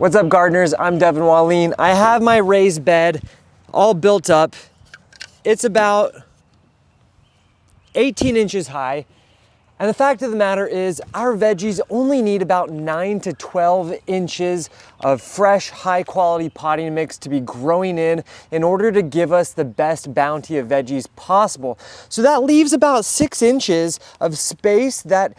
What's up, gardeners? I'm Devin Wallien. I have my raised bed all built up. It's about 18 inches high. And the fact of the matter is our veggies only need about 9 to 12 inches of fresh, high quality potting mix to be growing in order to give us the best bounty of veggies possible. So that leaves about 6 inches of space that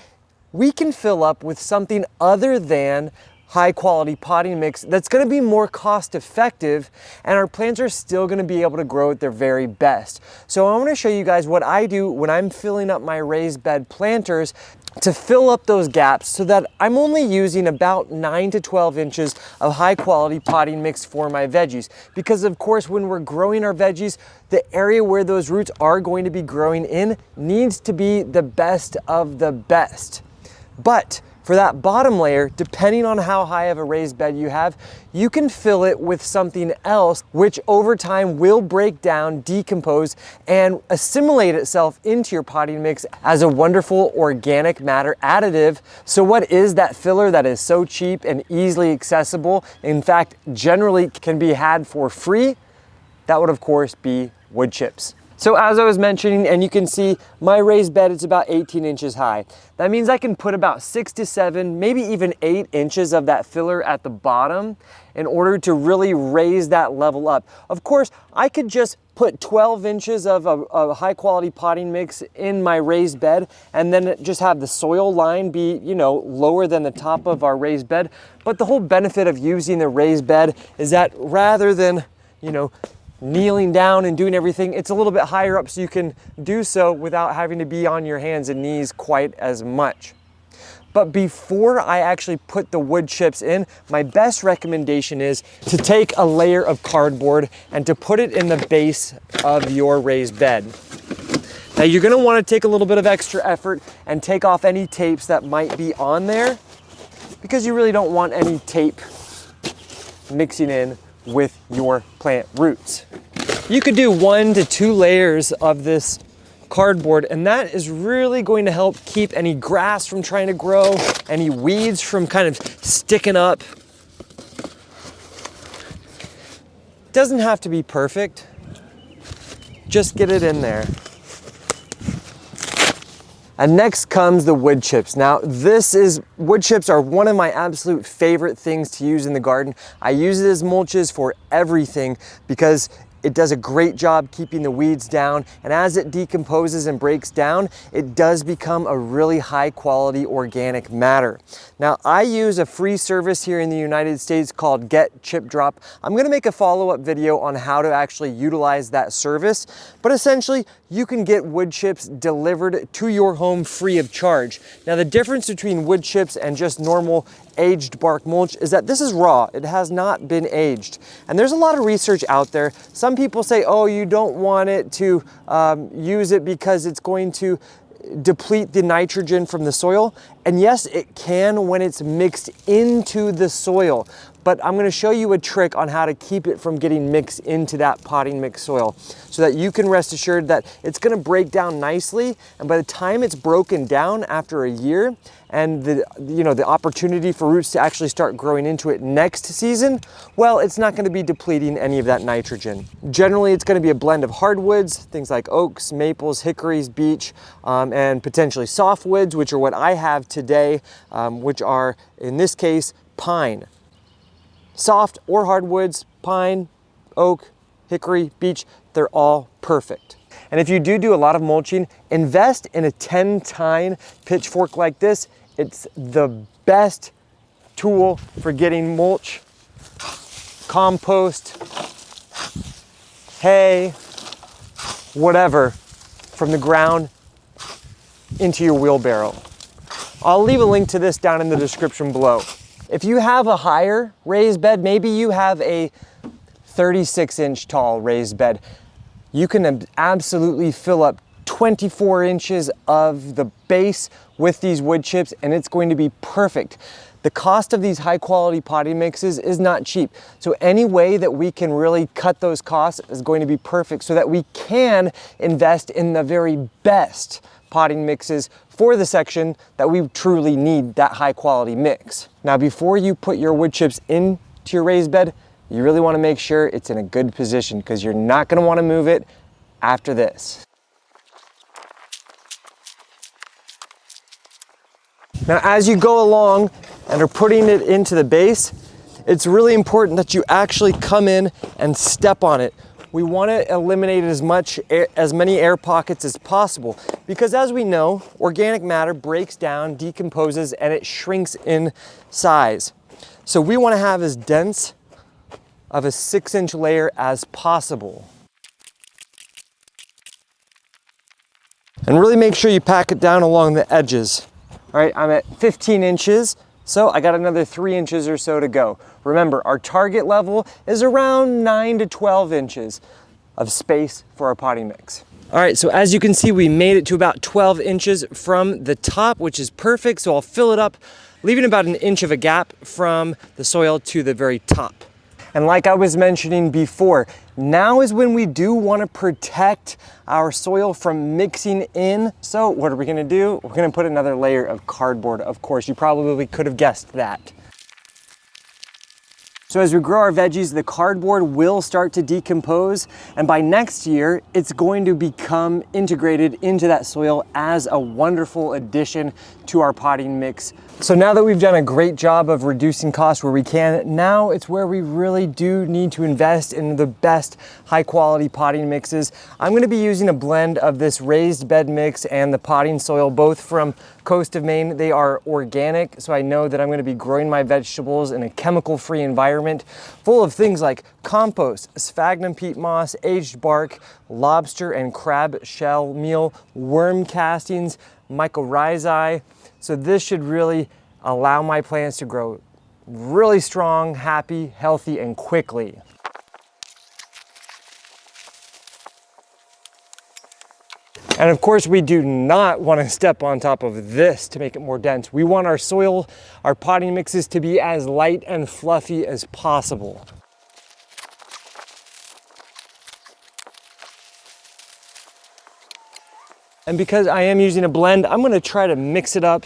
we can fill up with something other than high quality potting mix that's gonna be more cost effective, and our plants are still gonna be able to grow at their very best. So I wanna show you guys what I do when I'm filling up my raised bed planters to fill up those gaps so that I'm only using about 9 to 12 inches of high quality potting mix for my veggies. Because of course, when we're growing our veggies, the area where those roots are going to be growing in needs to be the best of the best. But for that bottom layer, depending on how high of a raised bed you have, you can fill it with something else, which over time will break down, decompose, and assimilate itself into your potting mix as a wonderful organic matter additive. So what is that filler that is so cheap and easily accessible? In fact, generally can be had for free. That would of course be wood chips. So as I was mentioning, and you can see my raised bed is about 18 inches high. That means I can put about 6 to 7, maybe even 8 inches of that filler at the bottom in order to really raise that level up. Of course, I could just put 12 inches of a high quality potting mix in my raised bed and then just have the soil line be, lower than the top of our raised bed. But the whole benefit of using the raised bed is that rather than, kneeling down and doing everything, it's a little bit higher up so you can do so without having to be on your hands and knees quite as much. But before I actually put the wood chips in, my best recommendation is to take a layer of cardboard and to put it in the base of your raised bed. Now you're gonna wanna take a little bit of extra effort and take off any tapes that might be on there, because you really don't want any tape mixing in with your plant roots. You could do 1 to 2 layers of this cardboard, and that is really going to help keep any grass from trying to grow, any weeds from kind of sticking up. It doesn't have to be perfect, just get it in there. And next comes the wood chips. Now, wood chips are one of my absolute favorite things to use in the garden. I use it as mulches for everything because it does a great job keeping the weeds down, and as it decomposes and breaks down, it does become a really high quality organic matter. Now, I use a free service here in the United States called Get Chip Drop. I'm gonna make a follow-up video on how to actually utilize that service, but essentially, you can get wood chips delivered to your home free of charge. Now, the difference between wood chips and just normal aged bark mulch is that this is raw. It has not been aged. And there's a lot of research out there. Some people say, oh, you don't want it to use it because it's going to deplete the nitrogen from the soil. And yes, it can when it's mixed into the soil. But I'm gonna show you a trick on how to keep it from getting mixed into that potting mix soil so that you can rest assured that it's gonna break down nicely, and by the time it's broken down after a year and the opportunity for roots to actually start growing into it next season, well, it's not gonna be depleting any of that nitrogen. Generally, it's gonna be a blend of hardwoods, things like oaks, maples, hickories, beech, and potentially softwoods, which are what I have today, which are, in this case, pine. Soft or hardwoods, pine, oak, hickory, beech, they're all perfect. And if you do a lot of mulching, invest in a 10-tine pitchfork like this. It's the best tool for getting mulch, compost, hay, whatever, from the ground into your wheelbarrow. I'll leave a link to this down in the description below. If you have a higher raised bed, maybe you have a 36-inch tall raised bed, you can absolutely fill up 24 inches of the base with these wood chips, and it's going to be perfect. The cost of these high quality potting mixes is not cheap. So any way that we can really cut those costs is going to be perfect so that we can invest in the very best potting mixes for the section that we truly need that high quality mix. Now, before you put your wood chips in to your raised bed, you really want to make sure it's in a good position because you're not going to want to move it after this. Now, as you go along and are putting it into the base, it's really important that you actually come in and step on it. We want to eliminate as many air pockets as possible because, as we know, organic matter breaks down, decomposes, and it shrinks in size. So we want to have as dense of a 6-inch layer as possible. And really make sure you pack it down along the edges. All right, I'm at 15 inches, so I got another 3 inches or so to go. Remember, our target level is around 9 to 12 inches of space for our potting mix. All right, so as you can see, we made it to about 12 inches from the top, which is perfect. So I'll fill it up, leaving about an inch of a gap from the soil to the very top. And like I was mentioning before, now is when we do want to protect our soil from mixing in. So what are we going to do? We're going to put another layer of cardboard. Of course, you probably could have guessed that. So as we grow our veggies, the cardboard will start to decompose, and by next year, it's going to become integrated into that soil as a wonderful addition to our potting mix. So now that we've done a great job of reducing costs where we can, now it's where we really do need to invest in the best high quality potting mixes. I'm going to be using a blend of this raised bed mix and the potting soil, both from Coast of Maine. They are organic, so I know that I'm going to be growing my vegetables in a chemical-free environment full of things like compost, sphagnum peat moss, aged bark, lobster and crab shell meal, worm castings, mycorrhizae. So this should really allow my plants to grow really strong, happy, healthy, and quickly. And of course, we do not want to step on top of this to make it more dense. We want our soil, our potting mixes to be as light and fluffy as possible. And because I am using a blend, I'm going to try to mix it up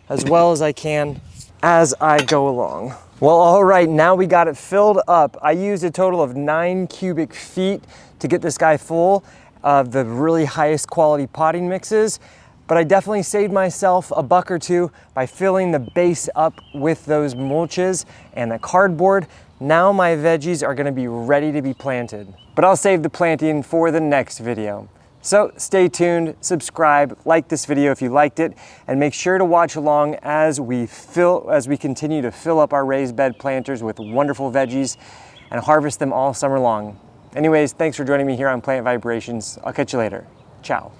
as well as I can as I go along. Well, all right, now we got it filled up. I used a total of 9 cubic feet to get this guy full of the really highest quality potting mixes, but I definitely saved myself a buck or two by filling the base up with those mulches and the cardboard. Now my veggies are going to be ready to be planted, but I'll save the planting for the next video. So stay tuned, subscribe, like this video if you liked it, and make sure to watch along as we continue to fill up our raised bed planters with wonderful veggies and harvest them all summer long. Anyways, thanks for joining me here on Plant Vibrations. I'll catch you later. Ciao.